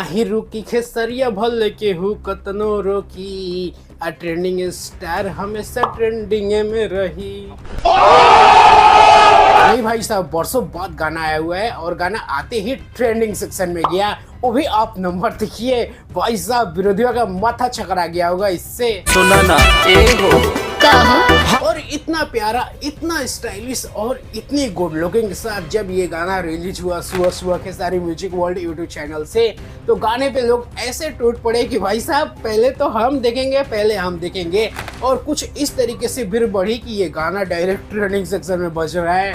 नाही रुकी खेसरिया भल के हु कतनो रोकी आ ट्रेंडिंग स्टार हमेशा ट्रेंडिंग में रही। नहीं भाई साहब, बरसों बाद गाना आया हुआ है और गाना आते ही ट्रेंडिंग सेक्शन में गया। वो भी आप नंबर देखिए भाई साहब, विरोधियों का माथा चकरा गया होगा इससे। सुना ना और इतना प्यारा, इतना स्टाइलिश और इतनी गुड लुकिंग के साथ जब ये गाना रिलीज हुआ सुबह सुबह के सारी म्यूजिक वर्ल्ड यूट्यूब चैनल से, तो गाने पे लोग ऐसे टूट पड़े कि भाई साहब पहले तो हम देखेंगे, पहले हम देखेंगे। और कुछ इस तरीके से भीड़ बढ़ी कि ये गाना डायरेक्ट ट्रेंडिंग सेक्शन में बज रहा है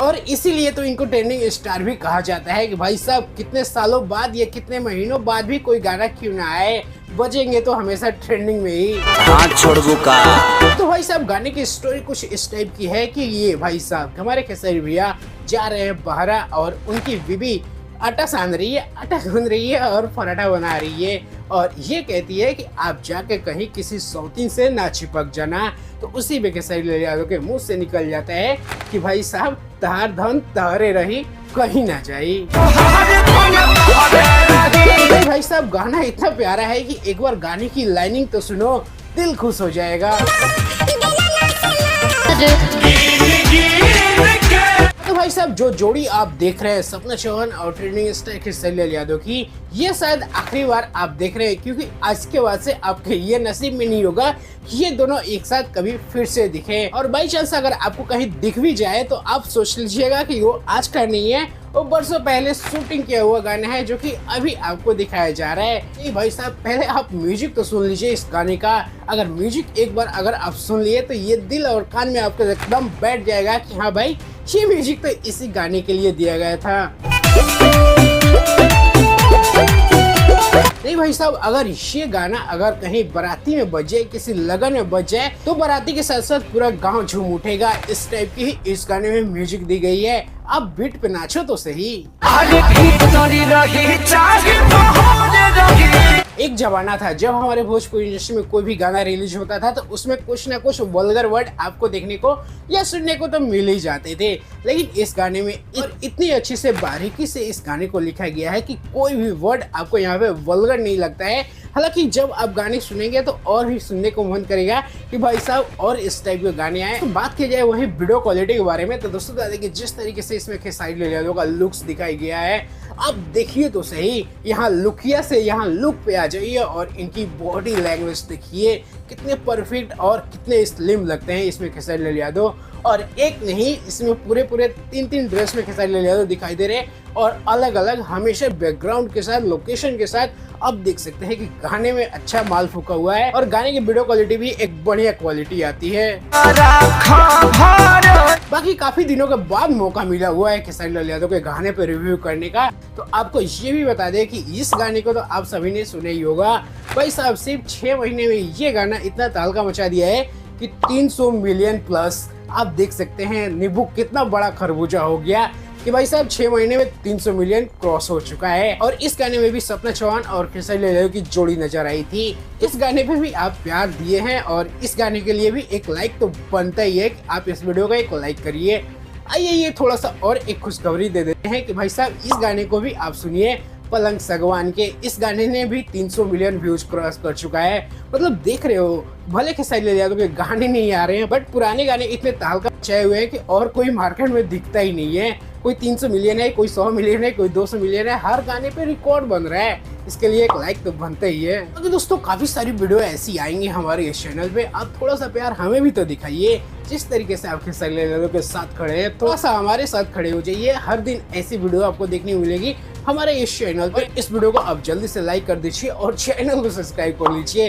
और इसीलिए तो इनको ट्रेंडिंग स्टार भी कहा जाता है कि भाई साहब कितने सालों बाद या कितने महीनों बाद भी कोई गाना क्यों ना आए, बजेंगे तो हमेशा ट्रेंडिंग में ही। हाथ छोड़ का। तो भाई साहब गाने की स्टोरी कुछ इस टाइप की है कि ये भाई साहब हमारे खेसारी भैया जा रहे हैं बहरा और उनकी बीबी आटा सान रही है, आटा गूंद रही है और पराठा बना रही है और ये कहती है कि आप जाके कहीं किसी सौतीन से ना चिपक जाना। तो उसी में खेसारी लाल यादव के मुंह से निकल जाता है कि भाई साहब तहार धन तहरे रही, कहीं ना जाई। भाई साहब गाना इतना प्यारा है कि एक बार गाने की लाइनिंग तो सुनो, दिल खुश हो जाएगा। तो भाई साहब जो जोड़ी आप देख रहे हैं सपना चौहान और ट्रेंडिंग स्टार खेसारी लाल यादव की, ये शायद आखिरी बार आप देख रहे हैं, क्योंकि आज के बाद से आपके ये नसीब में नहीं होगा कि ये दोनों एक साथ कभी फिर से दिखे। और बाई चांस अगर आपको कहीं दिख भी जाए तो आप सोच लीजिएगा कि वो आज का नहीं है, वो बरसों पहले शूटिंग किया हुआ गाना है जो कि अभी आपको दिखाया जा रहा है। ये भाई साहब पहले आप म्यूजिक तो सुन लीजिए इस गाने का। अगर म्यूजिक एक बार अगर आप सुन लिए तो ये दिल और कान में आपके एकदम बैठ जाएगा कि हाँ भाई ये म्यूजिक तो इसी गाने के लिए दिया गया था। नहीं भाई साहब, अगर ये गाना अगर कहीं बाराती में बजे, किसी लगन में बज जाए तो बाराती के साथ साथ पूरा गांव झूम उठेगा। इस टाइप की ही इस गाने में म्यूजिक दी गई है। आप बीट पे नाचो तो सही। एक जमाना था जब हमारे भोजपुरी इंडस्ट्री में कोई भी गाना रिलीज होता था तो उसमें कुछ ना कुछ वल्गर वर्ड आपको देखने को या सुनने को तो मिल ही जाते थे, लेकिन इस गाने में इतनी अच्छी से बारीकी से इस गाने को लिखा गया है कि कोई भी वर्ड आपको यहाँ पे वल्गर नहीं लगता है। हालांकि जब आप गाने सुनेंगे तो और भी सुनने को मन करेगा कि भाई साहब और इस टाइप के गाने आए। तो बात की जाए वही वीडियो क्वालिटी के बारे में, तो दोस्तों बता दें कि जिस तरीके से इसमें खेसारी लाल यादव का लुक्स दिखाई गया है, आप देखिए तो सही। यहाँ लुकिया से यहाँ लुक पे आ जाइए और इनकी बॉडी लैंग्वेज देखिए, कितने परफेक्ट और कितने स्लिम लगते हैं इसमें खेसारी लाल यादव। और एक नहीं, इसमें पूरे तीन ड्रेस में खेसारी लाल यादव दिखाई दे रहे हैं और अलग अलग हमेशा बैकग्राउंड के साथ, लोकेशन के साथ। अब देख सकते हैं कि गाने में अच्छा माल फूका हुआ है और गाने की वीडियो क्वालिटी भी एक बढ़िया क्वालिटी आती है। बाकी काफी दिनों के बाद मौका मिला हुआ है खेसारी लाल यादव के गाने पे रिव्यू करने का, तो आपको ये भी बता दें कि इस गाने को तो आप सभी ने सुना ही होगा। भाई साहब सिर्फ 6 महीने में ये गाना इतना तहलका मचा दिया है कि 300 मिलियन प्लस। आप देख सकते हैं नींबू कितना बड़ा खरबूजा हो गया कि भाई साहब 6 महीने में 300 मिलियन क्रॉस हो चुका है। और इस गाने में भी सपना चौहान और खेसारी लाल यादव की जोड़ी नजर आई थी। इस गाने पे भी आप प्यार दिए हैं और इस गाने के लिए भी एक लाइक तो बनता ही है कि आप इस वीडियो को एक लाइक करिए। आइए ये थोड़ा सा और एक खुशखबरी दे देते हैं कि भाई साहब इस गाने को भी आप सुनिए। पलंग सगवान के इस गाने ने भी 300 मिलियन व्यूज क्रॉस कर चुका है। मतलब देख रहे हो, भले खेसारी लाल यादव के गाने नहीं आ रहे हैं बट पुराने गाने इतने तहलका मचाए हुए हैं कि और कोई मार्केट में दिखता ही नहीं है। कोई 300 मिलियन है, कोई 100 मिलियन है, कोई 200 मिलियन है, हर गाने पे रिकॉर्ड बन रहा है। इसके लिए एक लाइक तो बनता ही है। तो दोस्तों काफी सारी वीडियो ऐसी आएंगी हमारे इस चैनल पे, आप थोड़ा सा प्यार हमें भी तो दिखाइए। जिस तरीके से आप खेसारी लाल यादव के साथ खड़े हैं, थोड़ा सा हमारे साथ खड़े हो जाइए। हर दिन ऐसी वीडियो आपको देखने मिलेगी हमारे इस चैनल पर। इस वीडियो को आप जल्दी से लाइक कर दीजिए और चैनल को सब्सक्राइब कर लीजिए।